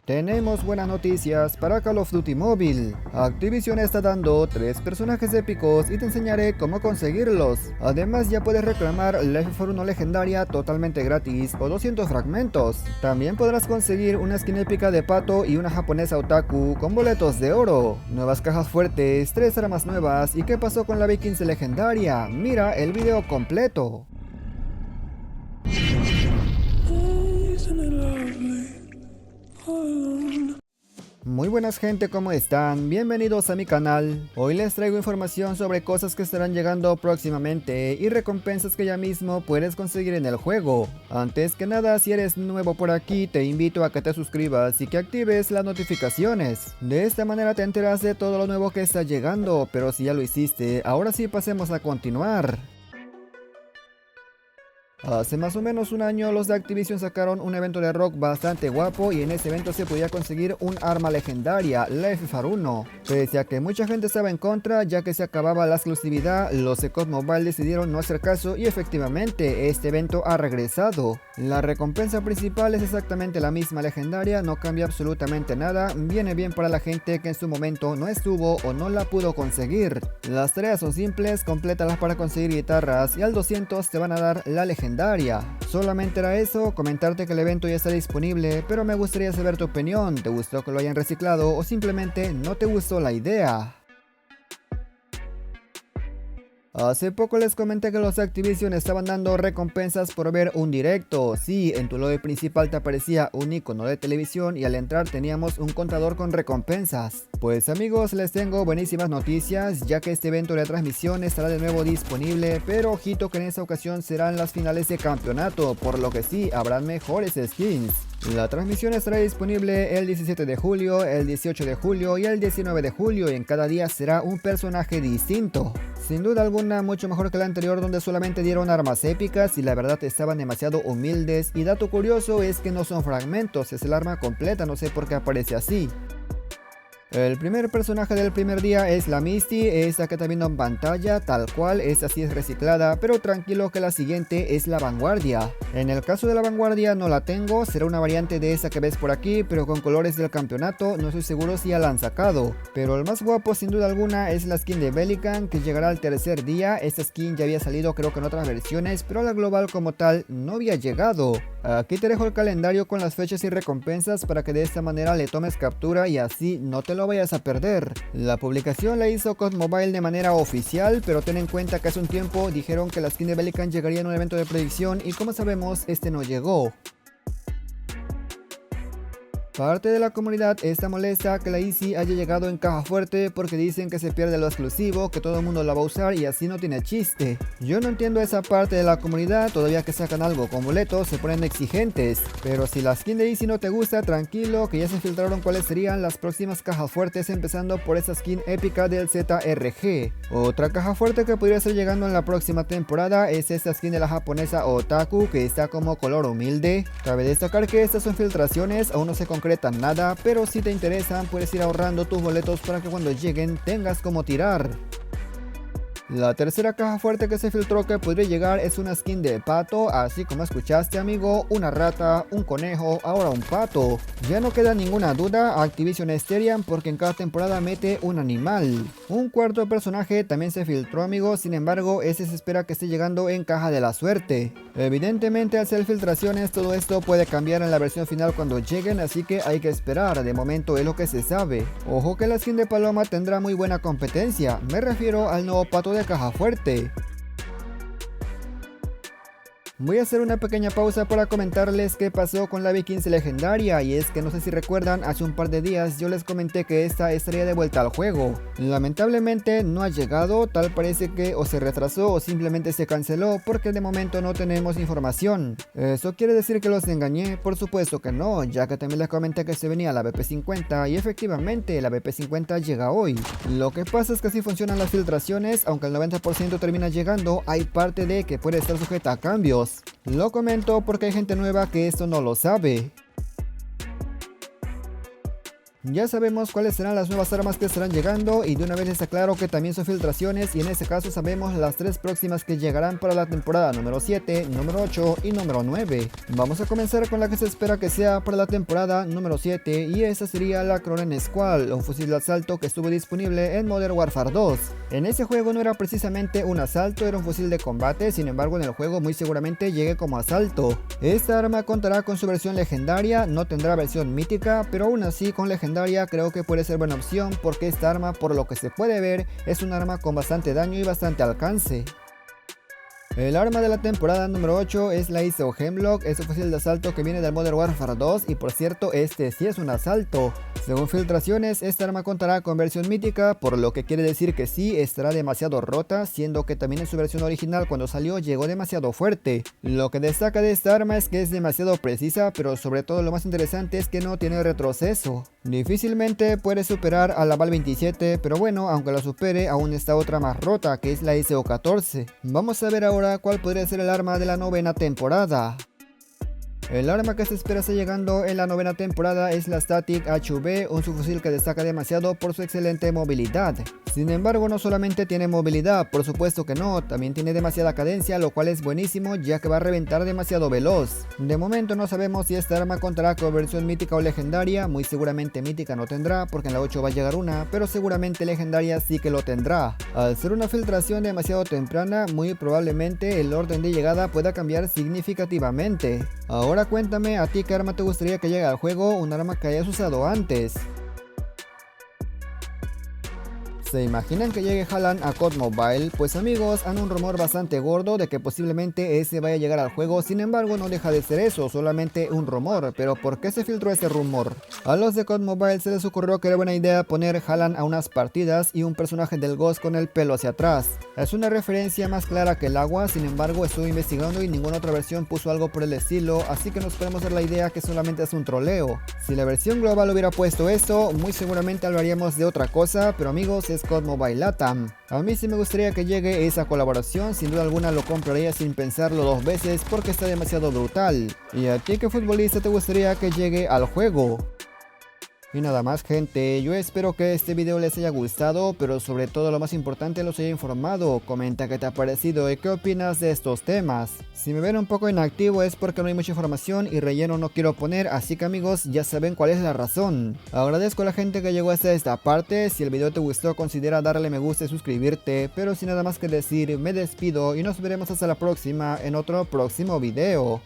Tenemos buenas noticias para Call of Duty Mobile. Activision está dando 3 personajes épicos y te enseñaré cómo conseguirlos. Además ya puedes reclamar la F1 legendaria totalmente gratis o 200 fragmentos. También podrás conseguir una skin épica de pato y una japonesa otaku con boletos de oro. Nuevas cajas fuertes, 3 armas nuevas y qué pasó con la B15 legendaria. Mira el video completo. Muy buenas gente, ¿cómo están? Bienvenidos a mi canal. Hoy les traigo información sobre cosas que estarán llegando próximamente y recompensas que ya mismo puedes conseguir en el juego. Antes que nada, si eres nuevo por aquí, te invito a que te suscribas y que actives las notificaciones. De esta manera te enteras de todo lo nuevo que está llegando, pero si ya lo hiciste, ahora sí pasemos a continuar. Hace más o menos un año los de Activision sacaron un evento de rock bastante guapo y en ese evento se podía conseguir un arma legendaria, la FFAR1. Pese a que mucha gente estaba en contra ya que se acababa la exclusividad, los de COD Mobile decidieron no hacer caso y efectivamente este evento ha regresado. La recompensa principal es exactamente la misma legendaria, no cambia absolutamente nada, viene bien para la gente que en su momento no estuvo o no la pudo conseguir. Las tareas son simples, complétalas para conseguir guitarras y al 200 te van a dar la legendaria. Solamente era eso, comentarte que el evento ya está disponible, pero me gustaría saber tu opinión. ¿Te gustó que lo hayan reciclado o simplemente no te gustó la idea? Hace poco les comenté que los de Activision estaban dando recompensas por ver un directo. Sí, en tu lobby principal te aparecía un icono de televisión y al entrar teníamos un contador con recompensas. Pues amigos, les tengo buenísimas noticias, ya que este evento de transmisión estará de nuevo disponible, pero ojito que en esta ocasión serán las finales de campeonato, por lo que sí, habrán mejores skins. La transmisión estará disponible el 17 de julio, el 18 de julio y el 19 de julio y en cada día será un personaje distinto. Sin duda alguna mucho mejor que la anterior donde solamente dieron armas épicas y la verdad estaban demasiado humildes y dato curioso es que no son fragmentos, es el arma completa, no sé por qué aparece así. El primer personaje del primer día es la Misty, esta que está viendo en pantalla, tal cual, esta sí es reciclada, pero tranquilo que la siguiente es la Vanguardia. En el caso de la Vanguardia no la tengo, será una variante de esa que ves por aquí, pero con colores del campeonato, no estoy seguro si ya la han sacado. Pero el más guapo sin duda alguna es la skin de Pelican, que llegará al tercer día. Esta skin ya había salido creo que en otras versiones, pero la global como tal no había llegado. Aquí te dejo el calendario con las fechas y recompensas para que de esta manera le tomes captura y así no te lo vayas a perder. La publicación la hizo COD Mobile de manera oficial, pero ten en cuenta que hace un tiempo dijeron que la skin de Pelican llegaría en un evento de predicción y como sabemos este no llegó. Parte de la comunidad está molesta que la Easy haya llegado en caja fuerte porque dicen que se pierde lo exclusivo, que todo el mundo la va a usar y así no tiene chiste. Yo no entiendo esa parte de la comunidad, todavía que sacan algo con boletos se ponen exigentes. Pero si la skin de Easy no te gusta, tranquilo que ya se filtraron cuáles serían las próximas cajas fuertes empezando por esa skin épica del ZRG. Otra caja fuerte que podría estar llegando en la próxima temporada es esta skin de la japonesa Otaku que está como color humilde. Cabe destacar que estas son filtraciones, aún no se concretan nada, pero si te interesan puedes ir ahorrando tus boletos para que cuando lleguen tengas como tirar. La tercera caja fuerte que se filtró que podría llegar es una skin de pato, así como escuchaste amigo, una rata, un conejo, ahora un pato. Ya no queda ninguna duda, Activision es Terian porque en cada temporada mete un animal. Un cuarto personaje también se filtró amigos, sin embargo ese se espera que esté llegando en caja de la suerte. Evidentemente al ser filtraciones todo esto puede cambiar en la versión final cuando lleguen, así que hay que esperar, de momento es lo que se sabe. Ojo que la skin de Paloma tendrá muy buena competencia, me refiero al nuevo pato de caja fuerte. Voy a hacer una pequeña pausa para comentarles qué pasó con la B15 legendaria y es que no sé si recuerdan, hace un par de días yo les comenté que esta estaría de vuelta al juego. Lamentablemente no ha llegado, tal parece que o se retrasó o simplemente se canceló porque de momento no tenemos información. ¿Eso quiere decir que los engañé? Por supuesto que no, ya que también les comenté que se venía la BP50 y efectivamente la BP50 llega hoy. Lo que pasa es que así funcionan las filtraciones, aunque el 90% termina llegando, hay parte de que puede estar sujeta a cambios. Lo comento porque hay gente nueva que esto no lo sabe. Ya sabemos cuáles serán las nuevas armas que estarán llegando y de una vez les aclaro que también son filtraciones y en este caso sabemos las 3 próximas que llegarán para la temporada número 7, número 8 y número 9. Vamos a comenzar con la que se espera que sea para la temporada número 7 y esa sería la Cronen Squall, un fusil de asalto que estuvo disponible en Modern Warfare 2. En ese juego no era precisamente un asalto, era un fusil de combate, sin embargo en el juego muy seguramente llegue como asalto. Esta arma contará con su versión legendaria, no tendrá versión mítica, pero aún así con legendaria creo que puede ser buena opción porque esta arma, por lo que se puede ver, es un arma con bastante daño y bastante alcance. El arma de la temporada número 8 es la ISO Hemlock, es un fusil de asalto que viene del Modern Warfare 2 y por cierto este sí es un asalto. Según filtraciones, esta arma contará con versión mítica, por lo que quiere decir que sí estará demasiado rota, siendo que también en su versión original cuando salió llegó demasiado fuerte. Lo que destaca de esta arma es que es demasiado precisa, pero sobre todo lo más interesante es que no tiene retroceso. Difícilmente puede superar a la Val 27, pero bueno, aunque la supere, aún está otra más rota, que es la ISO-14. Vamos a ver ahora cuál podría ser el arma de la 9ª temporada. El arma que se espera estar llegando en la 9ª temporada es la Static HV, un subfusil que destaca demasiado por su excelente movilidad. Sin embargo, no solamente tiene movilidad, por supuesto que no, también tiene demasiada cadencia, lo cual es buenísimo ya que va a reventar demasiado veloz. De momento no sabemos si esta arma contará con versión mítica o legendaria, muy seguramente mítica no tendrá porque en la 8 va a llegar una, pero seguramente legendaria sí que lo tendrá. Al ser una filtración demasiado temprana, muy probablemente el orden de llegada pueda cambiar significativamente. Ahora cuéntame, ¿a ti qué arma te gustaría que llegue al juego? Un arma que hayas usado antes. ¿Se imaginan que llegue Haaland a COD Mobile? Pues amigos, han un rumor bastante gordo de que posiblemente ese vaya a llegar al juego, sin embargo no deja de ser eso, solamente un rumor. Pero ¿por qué se filtró ese rumor? A los de COD Mobile se les ocurrió que era buena idea poner Haaland a unas partidas y un personaje del Ghost con el pelo hacia atrás. Es una referencia más clara que el agua, sin embargo estuve investigando y ninguna otra versión puso algo por el estilo, así que nos podemos dar la idea que solamente es un troleo. Si la versión global hubiera puesto eso, muy seguramente hablaríamos de otra cosa, pero amigos, es COD Mobile LATAM. A mí sí me gustaría que llegue esa colaboración, sin duda alguna lo compraría sin pensarlo 2 veces porque está demasiado brutal. ¿Y a ti qué futbolista te gustaría que llegue al juego? Y nada más gente, yo espero que este video les haya gustado, pero sobre todo lo más importante los haya informado. Comenta qué te ha parecido y qué opinas de estos temas. Si me ven un poco inactivo es porque no hay mucha información y relleno no quiero poner, así que amigos ya saben cuál es la razón. Agradezco a la gente que llegó hasta esta parte, si el video te gustó considera darle me gusta y suscribirte, pero sin nada más que decir me despido y nos veremos hasta la próxima en otro próximo video.